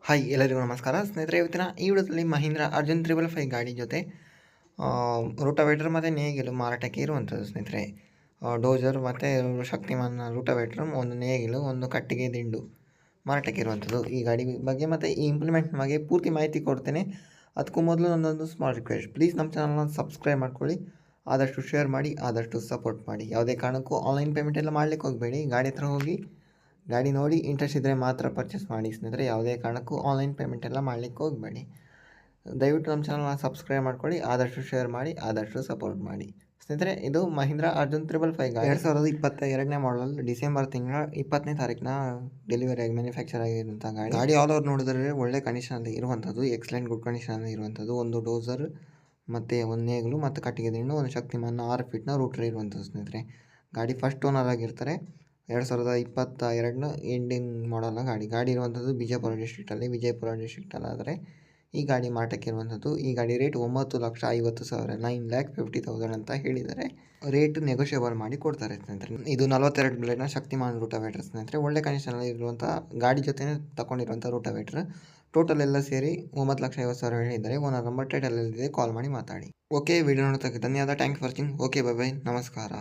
Hi ಎಲ್ಲರಿಗೂ ನಮಸ್ಕಾರ ಸ್ನೇಹಿತರೆ. ಇವತ್ತಿನ ಈ ವಿಡಿಯೋದಲ್ಲಿ ಮಹೀಂದ್ರ ಅರ್ಜುನ್ 555 ಗಾಡಿ ಜೊತೆ ರೂಟಾವೇಟರ್ ಮತ್ತು ನೇಗಿಲು ಮಾರಾಟಕ್ಕೆ ಇರುವಂಥದ್ದು ಸ್ನೇಹಿತರೆ. ಡೋಜರ್ ಮತ್ತು ಶಕ್ತಿಮಾನ್ ರೂಟಾವೇಟರ್, ಒಂದು ನೇಗಿಲು, ಒಂದು ಕಟ್ಟಿಗೆ ದಿಂಡು ಮಾರಾಟಕ್ಕೆ ಇರುವಂಥದ್ದು. ಈ ಗಾಡಿ ಬಗ್ಗೆ ಮತ್ತು ಈ ಇಂಪ್ಲಿಮೆಂಟ್ ಬಗ್ಗೆ ಪೂರ್ತಿ ಮಾಹಿತಿ ಕೊಡ್ತೇನೆ. ಅದಕ್ಕೂ ಮೊದಲು ನನ್ನೊಂದು ಸ್ಮಾಲ್ ರಿಕ್ವೆಸ್ಟ್, ಪ್ಲೀಸ್ ನಮ್ಮ ಚಾನಲ್ನ ಸಬ್ಸ್ಕ್ರೈಬ್ ಮಾಡ್ಕೊಳ್ಳಿ, ಆದಷ್ಟು ಶೇರ್ ಮಾಡಿ, ಆದಷ್ಟು ಸಪೋರ್ಟ್ ಮಾಡಿ. ಯಾವುದೇ ಕಾರಣಕ್ಕೂ ಆನ್ಲೈನ್ ಪೇಮೆಂಟ್ ಎಲ್ಲ ಮಾಡಲಿಕ್ಕೆ ಹೋಗಬೇಡಿ. ಗಾಡಿ ಹತ್ರ ಹೋಗಿ ಗಾಡಿ ನೋಡಿ ಇಂಟ್ರೆಸ್ಟ್ ಇದ್ದರೆ ಮಾತ್ರ ಪರ್ಚೇಸ್ ಮಾಡಿ ಸ್ನೇಹಿತರೆ. ಯಾವುದೇ ಕಾರಣಕ್ಕೂ ಆನ್ಲೈನ್ ಪೇಮೆಂಟ್ ಎಲ್ಲ ಮಾಡಲಿಕ್ಕೆ ಹೋಗಬೇಡಿ. ದಯವಿಟ್ಟು ನಮ್ಮ ಚಾನಲ್ನ ಸಬ್ಸ್ಕ್ರೈಬ್ ಮಾಡ್ಕೊಳ್ಳಿ, ಆದಷ್ಟು ಶೇರ್ ಮಾಡಿ, ಆದಷ್ಟು ಸಪೋರ್ಟ್ ಮಾಡಿ ಸ್ನೇಹಿತರೆ. ಇದು ಮಹೀಂದ್ರ ಅರ್ಜುನ್ 555 ಗಾಡಿ 2022ನೇ ಮಾಡಲ್, ಡಿಸೆಂಬರ್ ತಿಂಗಳ 20ನೇ ತಾರೀಕಿನ ಡೆಲಿವರಿ ಆಗಿ ಮ್ಯಾನುಫ್ಯಾಕ್ಚರ್ ಆಗಿರುವಂಥ ಗಾಡಿ ಆಲ್ ಓವರ್ ನೋಡಿದ್ರೆ ಒಳ್ಳೆ ಕಂಡೀಷನಲ್ಲಿ ಇರುವಂಥದ್ದು, ಎಕ್ಸಲೆಂಟ್ ಗುಡ್ ಕಂಡೀಷನಲ್ಲಿ ಇರುವಂಥದ್ದು. ಒಂದು ಡೋಸರ್ ಮತ್ತು ಒಂದು ನೇಗಿಲು ಮತ್ತು ಕಟ್ಟಿಗೆ ದಿಂಡು, ಒಂದು ಶಕ್ತಿಮಾನ್ 6 ಫೀಟ್ನ ರೂಟ್ರ್ ಇರುವಂಥದ್ದು ಸ್ನೇಹಿತರೆ. ಗಾಡಿ ಫಸ್ಟ್ ಓನರ್ ಆಗಿರ್ತಾರೆ. 2022 ಎಂಡಿಂಗ್ ಮಾಡಲ್ನ ಗಾಡಿ ಇರುವಂಥದ್ದು ವಿಜಯಪುರ ಡಿಸ್ಟ್ರಿಕ್ಟಲ್ಲಾದರೆ ಈ ಗಾಡಿ ಮಾರಾಟಕ್ಕೆ ಇರುವಂಥದ್ದು. ಈ ಗಾಡಿ ರೇಟ್ 9,50,000 9,50,000 ಅಂತ ಹೇಳಿದ್ದಾರೆ. ರೇಟ್ ನೆಗೋಷಿಯಬಲ್ ಮಾಡಿ ಕೊಡ್ತಾರೆ ಸ್ನೇಹಿತರೆ. ಇದು 42 ಬ್ಲೇಡ್ನ ಶಕ್ತಿಮಾನ್ ರೂಟಾವೇಟರ್ ಸ್ನೇಹಿತರೆ. ಒಳ್ಳೆ ಕಂಡೀಷನಲ್ಲಿ ಇರುವಂಥ ಗಾಡಿ ಜೊತೆ ತಗೊಂಡಿರುವಂಥ ರೂಟಾವೇಟರ್. ಟೋಟಲ್ ಎಲ್ಲ ಸೇರಿ 9,50,000 ಹೇಳಿದ್ದಾರೆ. ಓನರ್ ನಂಬರ್ ಟೈಟಲಲ್ಲಿದೆ, ಕಾಲ್ ಮಾಡಿ ಮಾತಾಡಿ. ಓಕೆ, ವಿಡಿಯೋ ನೋಡೋದಕ್ಕೆ ಧನ್ಯವಾದ. Thanks for watching. Okay, bye bye, ನಮಸ್ಕಾರ.